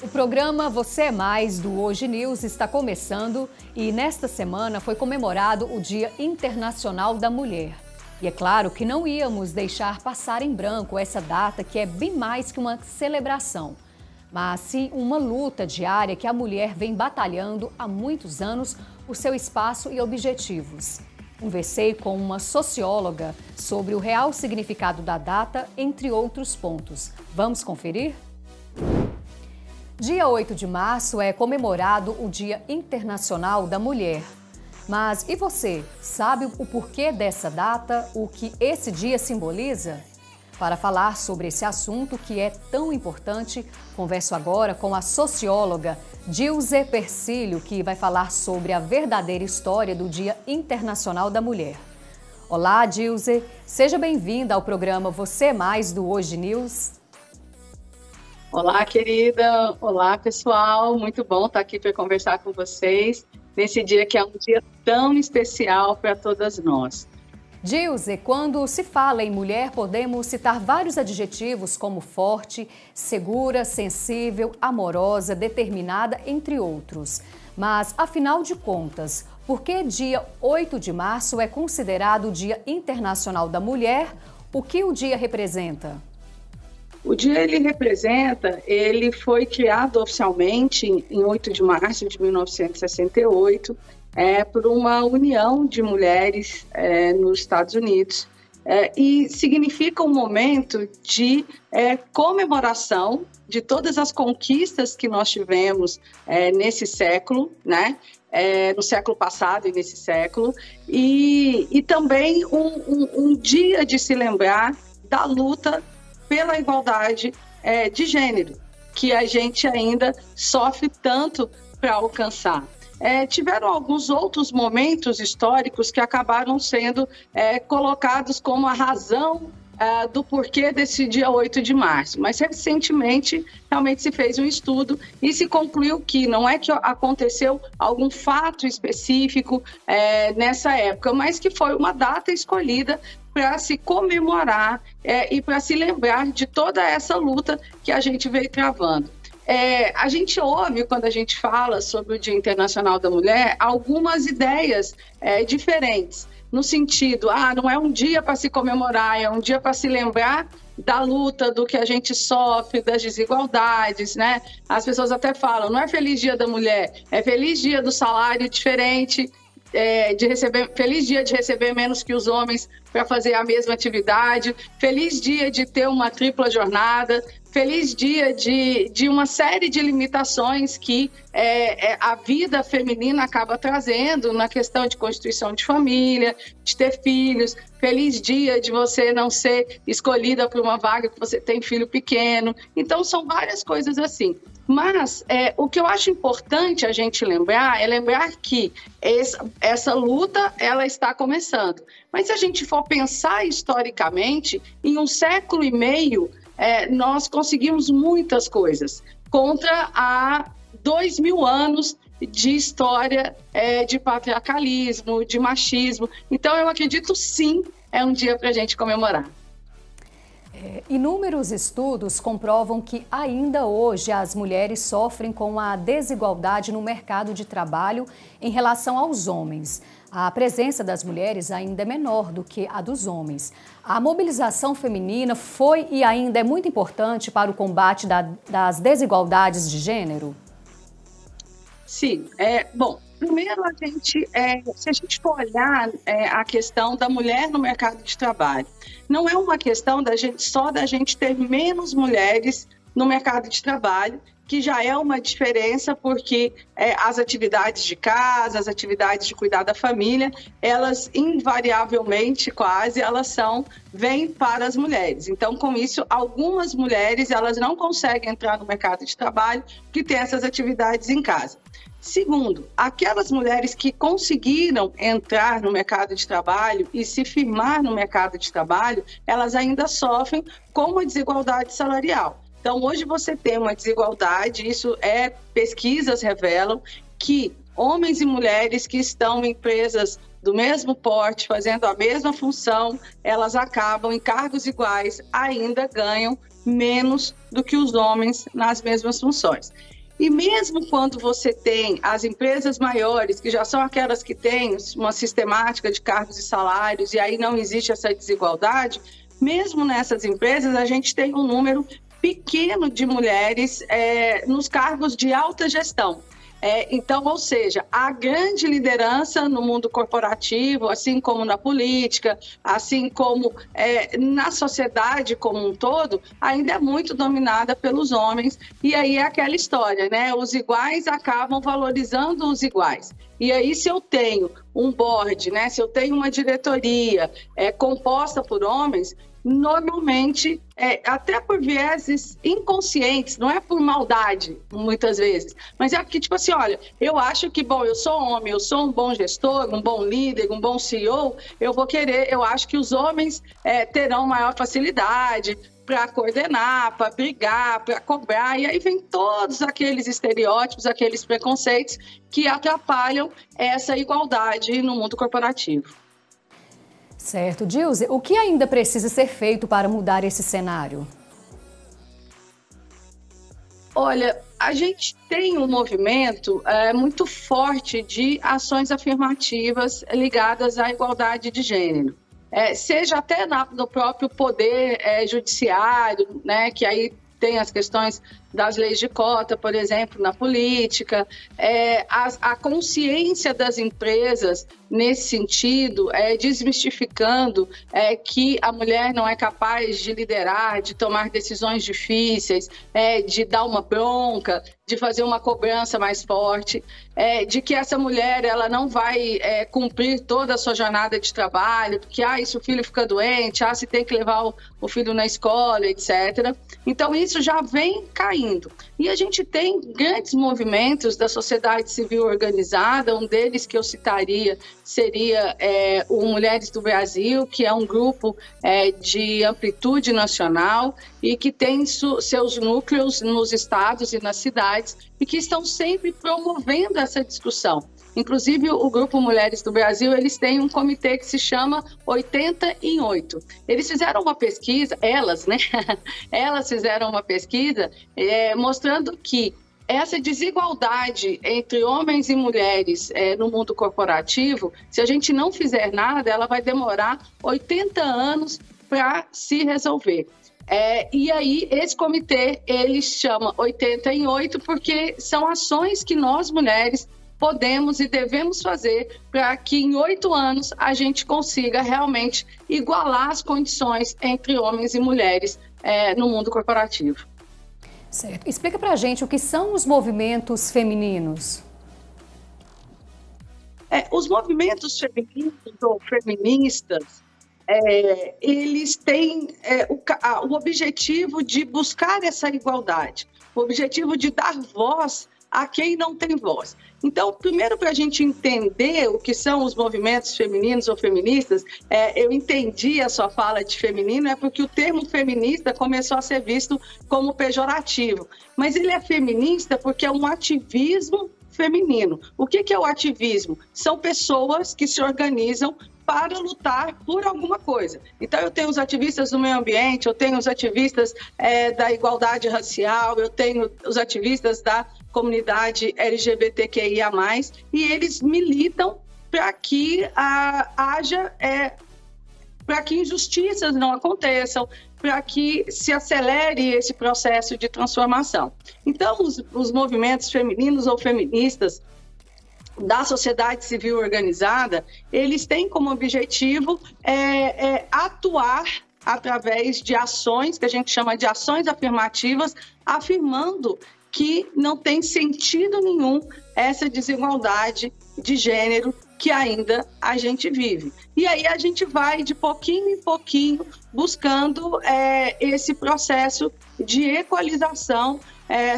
O programa Você é Mais, do Hoje News, está começando e nesta semana foi comemorado o Dia Internacional da Mulher. E é claro que não íamos deixar passar em branco essa data que é bem mais que uma celebração, mas sim uma luta diária que a mulher vem batalhando há muitos anos por seu espaço e objetivos. Conversei com uma socióloga sobre o real significado da data, entre outros pontos. Vamos conferir? Dia 8 de março é comemorado o Dia Internacional da Mulher. Mas e você, sabe o porquê dessa data, o que esse dia simboliza? Para falar sobre esse assunto que é tão importante, converso agora com a socióloga Dilze Persílio, que vai falar sobre a verdadeira história do Dia Internacional da Mulher. Olá, Dilze, seja bem-vinda ao programa Você é Mais, do Hoje News. Olá, querida. Olá, pessoal. Muito bom estar aqui para conversar com vocês nesse dia que é um dia tão especial para todas nós. Dilze, quando se fala em mulher, podemos citar vários adjetivos como forte, segura, sensível, amorosa, determinada, entre outros. Mas, afinal de contas, por que dia 8 de março é considerado o Dia Internacional da Mulher? O que o dia representa? O dia ele foi criado oficialmente em 8 de março de 1968, por uma união de mulheres nos Estados Unidos, e significa um momento de comemoração de todas as conquistas que nós tivemos nesse século, né? No século passado e nesse século, e também um dia de se lembrar da luta pela igualdade de gênero, que a gente ainda sofre tanto para alcançar. Tiveram alguns outros momentos históricos que acabaram sendo colocados como a razão do porquê desse dia 8 de março, mas recentemente realmente se fez um estudo e se concluiu que não é que aconteceu algum fato específico nessa época, mas que foi uma data escolhida para se comemorar e para se lembrar de toda essa luta que a gente veio travando. A gente ouve, quando a gente fala sobre o Dia Internacional da Mulher, algumas ideias diferentes, no sentido, não é um dia para se comemorar, é um dia para se lembrar da luta, do que a gente sofre, das desigualdades, né? As pessoas até falam, não é Feliz Dia da Mulher, é Feliz Dia do salário diferente, feliz dia de receber menos que os homens para fazer a mesma atividade, feliz dia de ter uma tripla jornada, feliz dia de uma série de limitações que a vida feminina acaba trazendo na questão de constituição de família, de ter filhos, feliz dia de você não ser escolhida para uma vaga que você tem filho pequeno. Então, são várias coisas assim. Mas o que eu acho importante a gente lembrar é lembrar que essa luta ela está começando. Mas se a gente for pensar historicamente, em um século e meio, nós conseguimos muitas coisas contra há 2000 anos de história de patriarcalismo, de machismo. Então, eu acredito sim, é um dia para a gente comemorar. Inúmeros estudos comprovam que ainda hoje as mulheres sofrem com a desigualdade no mercado de trabalho em relação aos homens. A presença das mulheres ainda é menor do que a dos homens. A mobilização feminina foi e ainda é muito importante para o combate das desigualdades de gênero? Sim, bom, primeiro se a gente for olhar a questão da mulher no mercado de trabalho, não é uma questão só da gente ter menos mulheres no mercado de trabalho, que já é uma diferença, porque as atividades de casa, as atividades de cuidar da família, elas invariavelmente quase, vêm para as mulheres. Então, com isso, algumas mulheres, elas não conseguem entrar no mercado de trabalho, que tem essas atividades em casa. Segundo, aquelas mulheres que conseguiram entrar no mercado de trabalho e se firmar no mercado de trabalho, elas ainda sofrem com uma desigualdade salarial. Então, hoje você tem uma desigualdade, pesquisas revelam que homens e mulheres que estão em empresas do mesmo porte, fazendo a mesma função, elas acabam em cargos iguais, ainda ganham menos do que os homens nas mesmas funções. E mesmo quando você tem as empresas maiores, que já são aquelas que têm uma sistemática de cargos e salários, e aí não existe essa desigualdade, mesmo nessas empresas a gente tem um número pequeno de mulheres nos cargos de alta gestão. Então, ou seja, a grande liderança no mundo corporativo, assim como na política, assim como na sociedade como um todo, ainda é muito dominada pelos homens. E aí é aquela história, né? Os iguais acabam valorizando os iguais. E aí, se eu tenho um board, né? Se eu tenho uma diretoria composta por homens, normalmente, até por vieses inconscientes, não é por maldade, muitas vezes, mas é porque, tipo assim, olha, eu acho que, bom, eu sou homem, eu sou um bom gestor, um bom líder, um bom CEO, eu acho que os homens terão maior facilidade para coordenar, para brigar, para cobrar, e aí vem todos aqueles estereótipos, aqueles preconceitos que atrapalham essa igualdade no mundo corporativo. Certo. Dilze, o que ainda precisa ser feito para mudar esse cenário? Olha, a gente tem um movimento muito forte de ações afirmativas ligadas à igualdade de gênero. Seja até no próprio poder judiciário, né, que aí tem as questões das leis de cota, por exemplo, na política, a consciência das empresas nesse sentido, desmistificando que a mulher não é capaz de liderar, de tomar decisões difíceis, de dar uma bronca, de fazer uma cobrança mais forte, de que essa mulher ela não vai cumprir toda a sua jornada de trabalho, porque se o filho fica doente, se tem que levar o filho na escola, etc. Então, isso já vem caindo. E a gente tem grandes movimentos da sociedade civil organizada, um deles que eu citaria seria o Mulheres do Brasil, que é um grupo de amplitude nacional e que tem seus núcleos nos estados e nas cidades e que estão sempre promovendo essa discussão. Inclusive, o Grupo Mulheres do Brasil, eles têm um comitê que se chama 80 em 8. Eles fizeram uma pesquisa, elas fizeram uma pesquisa mostrando que essa desigualdade entre homens e mulheres no mundo corporativo, se a gente não fizer nada, ela vai demorar 80 anos para se resolver. E aí, esse comitê, ele chama 80 em 8 porque são ações que nós, mulheres, podemos e devemos fazer para que em 8 anos a gente consiga realmente igualar as condições entre homens e mulheres no mundo corporativo. Certo. Explica para a gente o que são os movimentos femininos. Os movimentos femininos ou feministas, eles têm o objetivo de buscar essa igualdade, o objetivo de dar voz a quem não tem voz. Então, primeiro, para a gente entender o que são os movimentos femininos ou feministas, eu entendi a sua fala de feminino, porque o termo feminista começou a ser visto como pejorativo. Mas ele é feminista porque é um ativismo feminino. O que é o ativismo? São pessoas que se organizam para lutar por alguma coisa. Então, eu tenho os ativistas do meio ambiente, eu tenho os ativistas da igualdade racial, eu tenho os ativistas da comunidade LGBTQIA+, e eles militam para que para que injustiças não aconteçam, para que se acelere esse processo de transformação. Então, os movimentos femininos ou feministas da sociedade civil organizada, eles têm como objetivo atuar através de ações, que a gente chama de ações afirmativas, afirmando que não tem sentido nenhum essa desigualdade de gênero que ainda a gente vive. E aí a gente vai de pouquinho em pouquinho buscando esse processo de equalização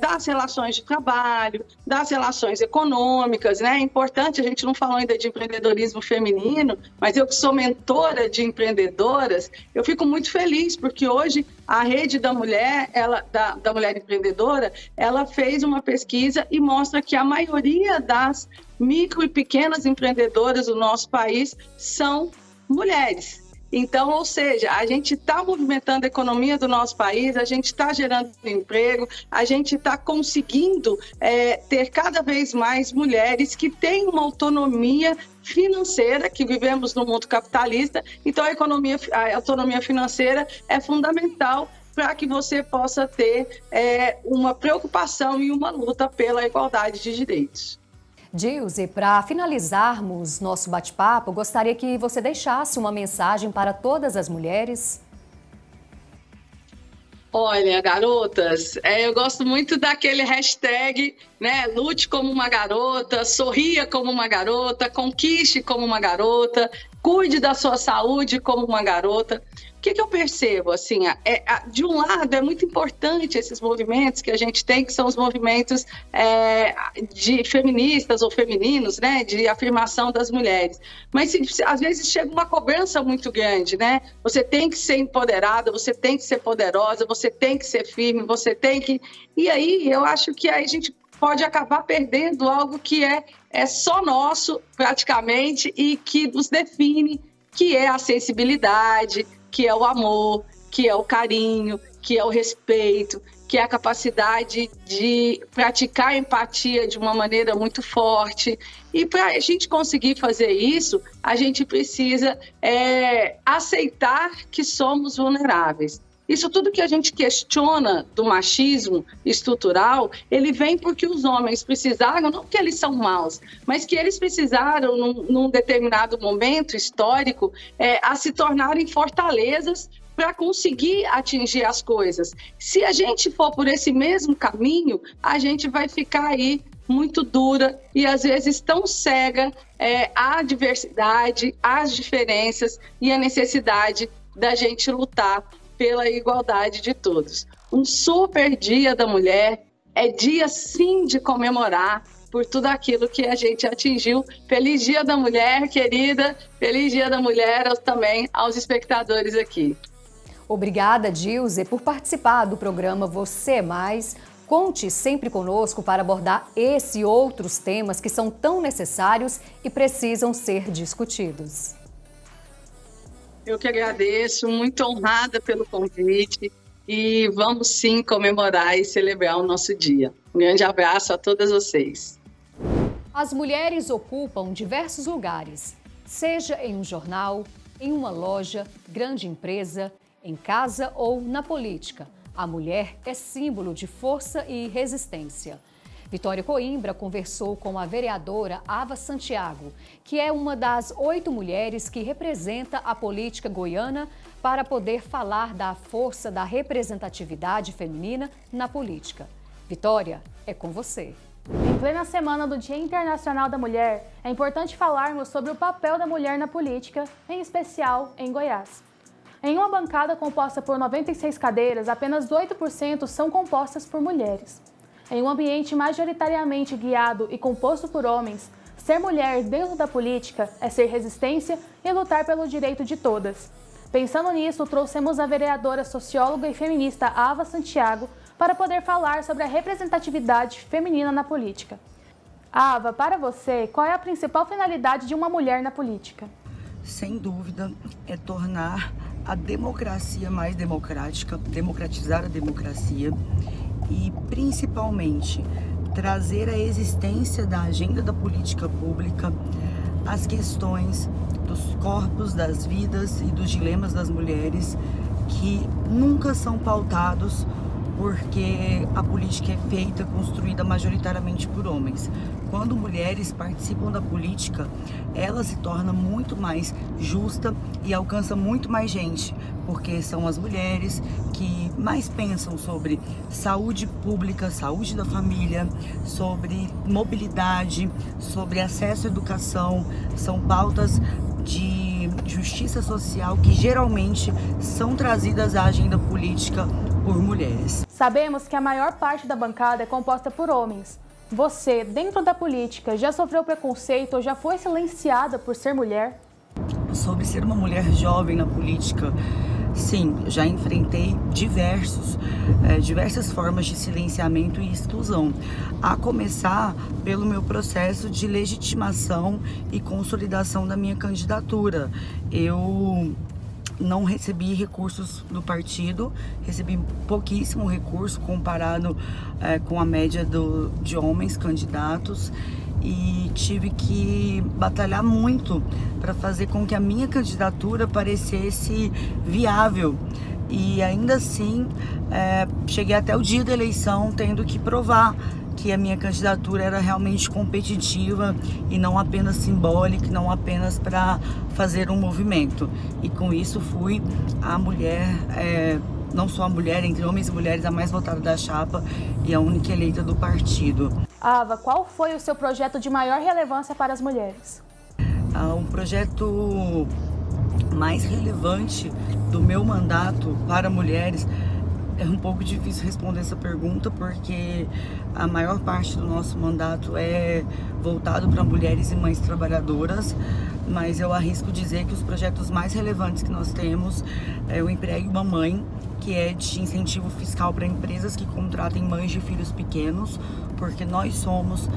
das relações de trabalho, das relações econômicas, né? É importante, a gente não falou ainda de empreendedorismo feminino, mas eu que sou mentora de empreendedoras, eu fico muito feliz, porque hoje a Rede da Mulher, da Mulher Empreendedora, ela fez uma pesquisa e mostra que a maioria das micro e pequenas empreendedoras do nosso país são mulheres. Então, ou seja, a gente está movimentando a economia do nosso país, a gente está gerando emprego, a gente está conseguindo ter cada vez mais mulheres que têm uma autonomia financeira, que vivemos no mundo capitalista. Então, a autonomia financeira é fundamental para que você possa ter uma preocupação e uma luta pela igualdade de direitos. Dilze, para finalizarmos nosso bate-papo, gostaria que você deixasse uma mensagem para todas as mulheres. Olha, garotas, eu gosto muito daquele hashtag, né? Lute como uma garota, sorria como uma garota, conquiste como uma garota, cuide da sua saúde como uma garota. O que eu percebo? Assim, de um lado, é muito importante esses movimentos que a gente tem, que são os movimentos de feministas ou femininos, né? De afirmação das mulheres. Mas às vezes chega uma cobrança muito grande, né? Você tem que ser empoderada, você tem que ser poderosa, você tem que ser firme, você tem que... E aí, eu acho que aí a gente pode acabar perdendo algo que é só nosso, praticamente, e que nos define, que é a sensibilidade, que é o amor, que é o carinho, que é o respeito, que é a capacidade de praticar a empatia de uma maneira muito forte. E para a gente conseguir fazer isso, a gente precisa aceitar que somos vulneráveis. Isso tudo que a gente questiona do machismo estrutural, ele vem porque os homens precisaram, não que eles são maus, mas que eles precisaram, num determinado momento histórico, a se tornarem fortalezas para conseguir atingir as coisas. Se a gente for por esse mesmo caminho, a gente vai ficar aí muito dura e às vezes tão cega à diversidade, às diferenças e à necessidade da gente lutar pela igualdade de todos. Um super dia da mulher, é dia sim de comemorar por tudo aquilo que a gente atingiu. Feliz Dia da Mulher, querida, feliz Dia da Mulher também aos espectadores aqui. Obrigada, Dilze, por participar do programa Você é Mais. Conte sempre conosco para abordar esse e outros temas que são tão necessários e precisam ser discutidos. Eu que agradeço, muito honrada pelo convite e vamos sim comemorar e celebrar o nosso dia. Um grande abraço a todas vocês. As mulheres ocupam diversos lugares, seja em um jornal, em uma loja, grande empresa, em casa ou na política. A mulher é símbolo de força e resistência. Vitória Coimbra conversou com a vereadora Ava Santiago, que é uma das 8 mulheres que representa a política goiana, para poder falar da força da representatividade feminina na política. Vitória, é com você. Em plena semana do Dia Internacional da Mulher, é importante falarmos sobre o papel da mulher na política, em especial em Goiás. Em uma bancada composta por 96 cadeiras, apenas 8% são compostas por mulheres. Em um ambiente majoritariamente guiado e composto por homens, ser mulher dentro da política é ser resistência e lutar pelo direito de todas. Pensando nisso, trouxemos a vereadora, socióloga e feminista Ava Santiago para poder falar sobre a representatividade feminina na política. Ava, para você, qual é a principal finalidade de uma mulher na política? Sem dúvida, é tornar a democracia mais democrática, democratizar a democracia e, principalmente, trazer a existência da agenda da política pública, as questões dos corpos, das vidas e dos dilemas das mulheres que nunca são pautados porque a política é feita, construída majoritariamente por homens. Quando mulheres participam da política, ela se torna muito mais justa e alcança muito mais gente, porque são as mulheres que mais pensam sobre saúde pública, saúde da família, sobre mobilidade, sobre acesso à educação, são pautas de de justiça social que geralmente são trazidas à agenda política por mulheres. Sabemos que a maior parte da bancada é composta por homens. Você, dentro da política, já sofreu preconceito ou já foi silenciada por ser mulher? Sobre ser uma mulher jovem na política, sim, já enfrentei diversas formas de silenciamento e exclusão, a começar pelo meu processo de legitimação e consolidação da minha candidatura. Eu não recebi recursos do partido, recebi pouquíssimo recurso comparado com a média de homens candidatos, e tive que batalhar muito para fazer com que a minha candidatura parecesse viável. E ainda assim, cheguei até o dia da eleição tendo que provar que a minha candidatura era realmente competitiva e não apenas simbólica, não apenas para fazer um movimento. E com isso fui a mulher, não só a mulher, entre homens e mulheres, a mais votada da chapa e a única eleita do partido. Ava, qual foi o seu projeto de maior relevância para as mulheres? Um projeto mais relevante do meu mandato para mulheres, é um pouco difícil responder essa pergunta, porque a maior parte do nosso mandato é voltado para mulheres e mães trabalhadoras, mas eu arrisco dizer que os projetos mais relevantes que nós temos é o Empregue Mamãe, que é de incentivo fiscal para empresas que contratem mães de filhos pequenos, porque nós somos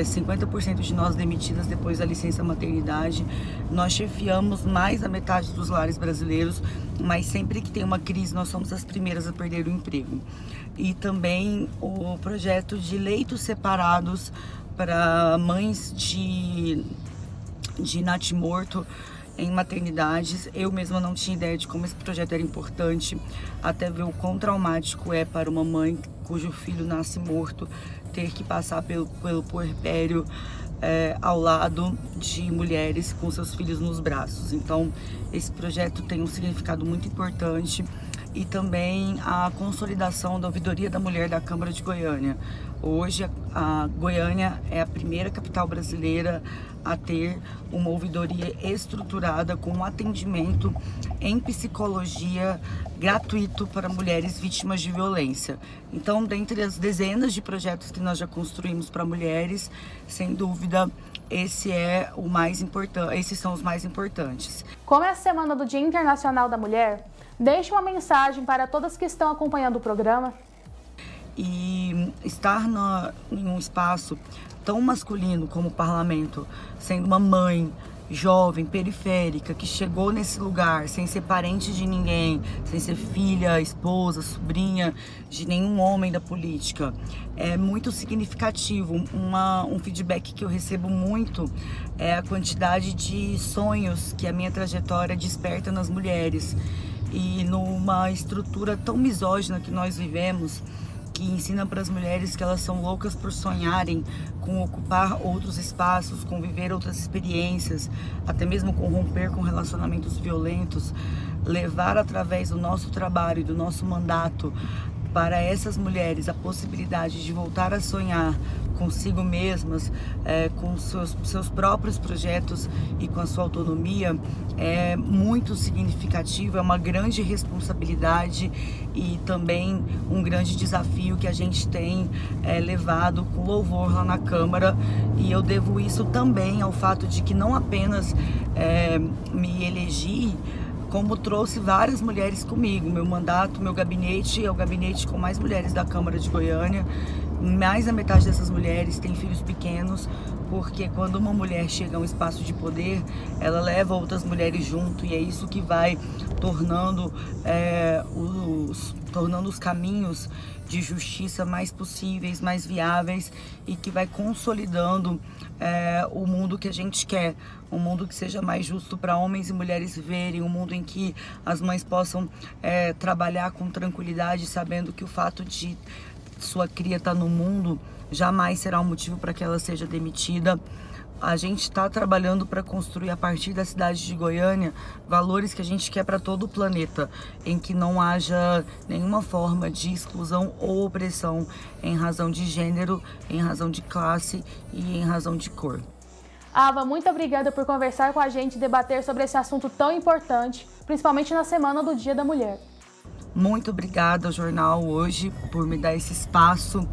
50% de nós demitidas depois da licença maternidade. Nós chefiamos mais da metade dos lares brasileiros, mas sempre que tem uma crise nós somos as primeiras a perder o emprego. E também o projeto de leitos separados para mães de natimorto em maternidades. Eu mesma não tinha ideia de como esse projeto era importante, até ver o quão traumático é para uma mãe cujo filho nasce morto ter que passar pelo puerpério ao lado de mulheres com seus filhos nos braços. Então, esse projeto tem um significado muito importante. E também a consolidação da ouvidoria da mulher da Câmara de Goiânia. Hoje, a Goiânia é a primeira capital brasileira a ter uma ouvidoria estruturada com um atendimento em psicologia gratuito para mulheres vítimas de violência. Então, dentre as dezenas de projetos que nós já construímos para mulheres, sem dúvida, esse é o mais importante, esses são os mais importantes. Como é a semana do Dia Internacional da Mulher, deixe uma mensagem para todas que estão acompanhando o programa. E estar em um espaço tão masculino como o parlamento, sendo uma mãe jovem, periférica, que chegou nesse lugar sem ser parente de ninguém, sem ser filha, esposa, sobrinha de nenhum homem da política, é muito significativo. Um feedback que eu recebo muito é a quantidade de sonhos que a minha trajetória desperta nas mulheres. E numa estrutura tão misógina que nós vivemos, que ensina para as mulheres que elas são loucas por sonharem com ocupar outros espaços, com viver outras experiências, até mesmo com romper com relacionamentos violentos, levar através do nosso trabalho e do nosso mandato para essas mulheres a possibilidade de voltar a sonhar consigo mesmas, com seus próprios projetos e com a sua autonomia, é muito significativo, é uma grande responsabilidade e também um grande desafio que a gente tem levado com louvor lá na Câmara. E eu devo isso também ao fato de que não apenas me elegi, como trouxe várias mulheres comigo. Meu mandato, meu gabinete é o gabinete com mais mulheres da Câmara de Goiânia. Mais da metade dessas mulheres tem filhos pequenos, porque quando uma mulher chega a um espaço de poder, ela leva outras mulheres junto, e é isso que vai tornando os caminhos de justiça mais possíveis, mais viáveis, e que vai consolidando o mundo que a gente quer, um mundo que seja mais justo para homens e mulheres viverem, um mundo em que as mães possam trabalhar com tranquilidade, sabendo que o fato de sua cria estar no mundo jamais será um motivo para que ela seja demitida. A gente está trabalhando para construir a partir da cidade de Goiânia valores que a gente quer para todo o planeta, em que não haja nenhuma forma de exclusão ou opressão em razão de gênero, em razão de classe e em razão de cor. Ava, muito obrigada por conversar com a gente e debater sobre esse assunto tão importante, principalmente na semana do Dia da Mulher. Muito obrigada ao jornal Hoje por me dar esse espaço,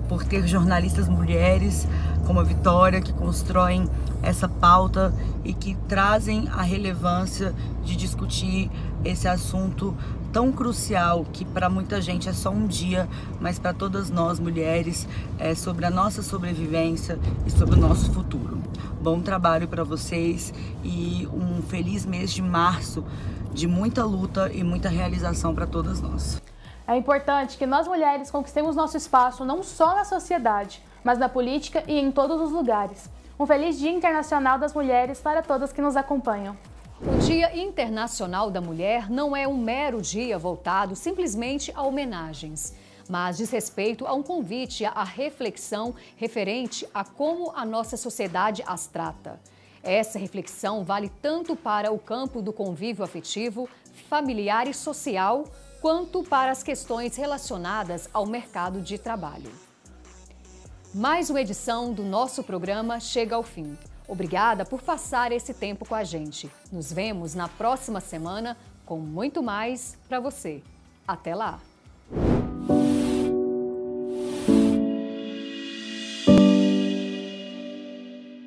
por ter jornalistas mulheres como a Vitória que constroem essa pauta e que trazem a relevância de discutir esse assunto tão crucial que para muita gente é só um dia, mas para todas nós mulheres é sobre a nossa sobrevivência e sobre o nosso futuro. Bom trabalho para vocês e um feliz mês de março de muita luta e muita realização para todas nós. É importante que nós mulheres conquistemos nosso espaço não só na sociedade, mas na política e em todos os lugares. Um feliz Dia Internacional das Mulheres para todas que nos acompanham. O Dia Internacional da Mulher não é um mero dia voltado simplesmente a homenagens, mas diz respeito a um convite à reflexão referente a como a nossa sociedade as trata. Essa reflexão vale tanto para o campo do convívio afetivo, familiar e social, quanto para as questões relacionadas ao mercado de trabalho. Mais uma edição do nosso programa chega ao fim. Obrigada por passar esse tempo com a gente. Nos vemos na próxima semana com muito mais para você. Até lá!